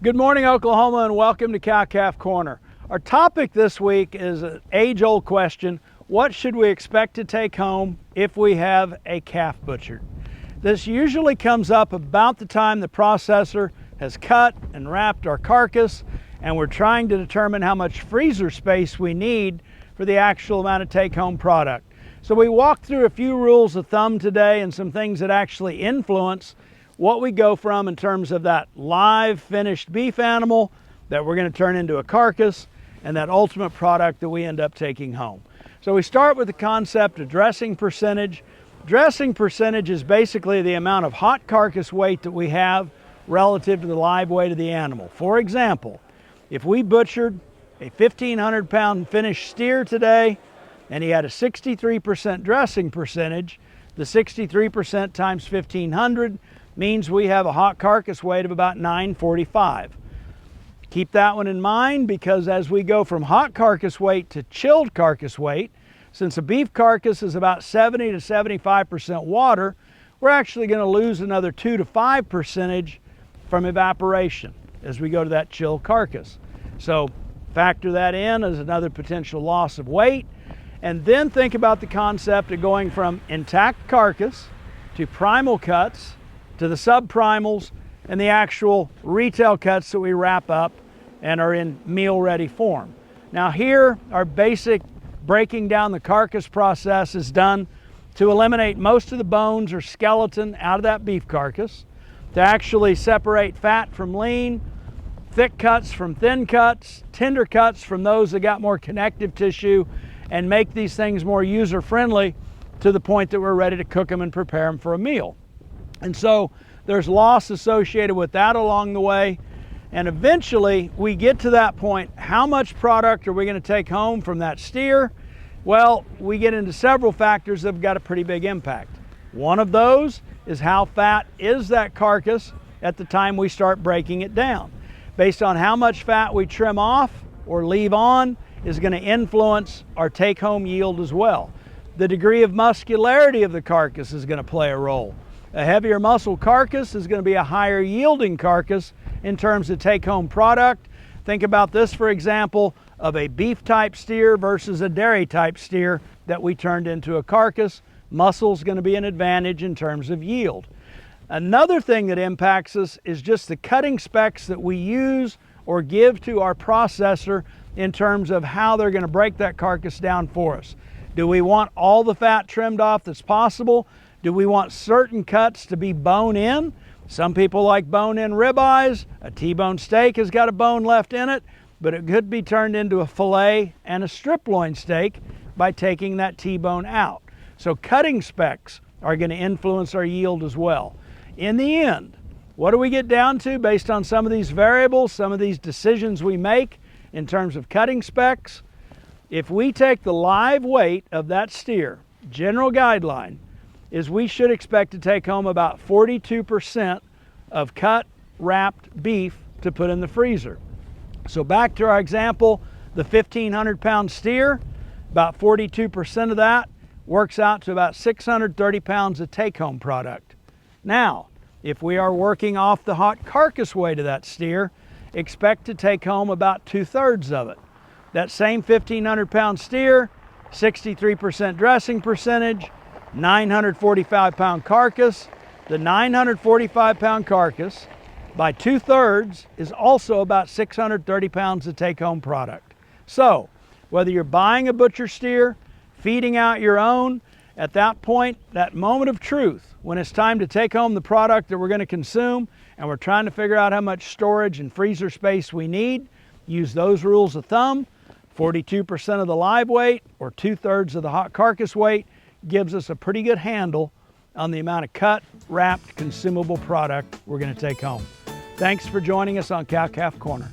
Good morning, Oklahoma, and welcome to Cow-Calf Corner. Our topic this week is an age-old question: what should we expect to take home if we have a calf butchered? This usually comes up about the time the processor has cut and wrapped our carcass, and we're trying to determine how much freezer space we need for the actual amount of take-home product. So we walked through a few rules of thumb today and some things that actually influence what we go from in terms of that live finished beef animal that we're going to turn into a carcass and that ultimate product that we end up taking home. So we start with the concept of dressing percentage. Dressing percentage is basically the amount of hot carcass weight that we have relative to the live weight of the animal. For example, if we butchered a 1,500 pound finished steer today and he had a 63% dressing percentage, the 63% times 1,500 means we have a hot carcass weight of about 945. Keep that one in mind, because as we go from hot carcass weight to chilled carcass weight, since a beef carcass is about 70 to 75% water, we're actually going to lose another 2 to 5% from evaporation as we go to that chilled carcass. So factor that in as another potential loss of weight, and then think about the concept of going from intact carcass to primal cuts to the subprimals and the actual retail cuts that we wrap up and are in meal ready form. Now here, our basic breaking down the carcass process is done to eliminate most of the bones or skeleton out of that beef carcass, to actually separate fat from lean, thick cuts from thin cuts, tender cuts from those that got more connective tissue, and make these things more user friendly to the point that we're ready to cook them and prepare them for a meal. And so there's loss associated with that along the way. And eventually we get to that point: how much product are we going to take home from that steer? Well, we get into several factors that have got a pretty big impact. One of those is how fat is that carcass at the time we start breaking it down. Based on how much fat we trim off or leave on is going to influence our take-home yield as well. The degree of muscularity of the carcass is going to play a role. A heavier muscle carcass is going to be a higher yielding carcass in terms of take-home product. Think about this, for example, of a beef type steer versus a dairy type steer that we turned into a carcass. Muscle is going to be an advantage in terms of yield. Another thing that impacts us is just the cutting specs that we use or give to our processor in terms of how they're going to break that carcass down for us. Do we want all the fat trimmed off that's possible? Do we want certain cuts to be bone in? Some people like bone in ribeyes. A T-bone steak has got a bone left in it, but it could be turned into a filet and a strip loin steak by taking that T-bone out. So cutting specs are going to influence our yield as well. In the end, what do we get down to based on some of these variables, some of these decisions we make in terms of cutting specs? If we take the live weight of that steer, general guideline is we should expect to take home about 42% of cut, wrapped beef to put in the freezer. So back to our example, the 1,500 pound steer, about 42% of that works out to about 630 pounds of take-home product. Now, if we are working off the hot carcass weight of that steer, expect to take home about 2/3 of it. That same 1,500 pound steer, 63% dressing percentage, 945 pound carcass. The 945 pound carcass by 2/3 is also about 630 pounds of take-home product. So whether you're buying a butcher steer, feeding out your own, at that point, that moment of truth, when it's time to take home the product that we're going to consume and we're trying to figure out how much storage and freezer space we need, use those rules of thumb. 42% of the live weight or 2/3 of the hot carcass weight gives us a pretty good handle on the amount of cut, wrapped, consumable product we're going to take home. Thanks for joining us on Cow-Calf Corner.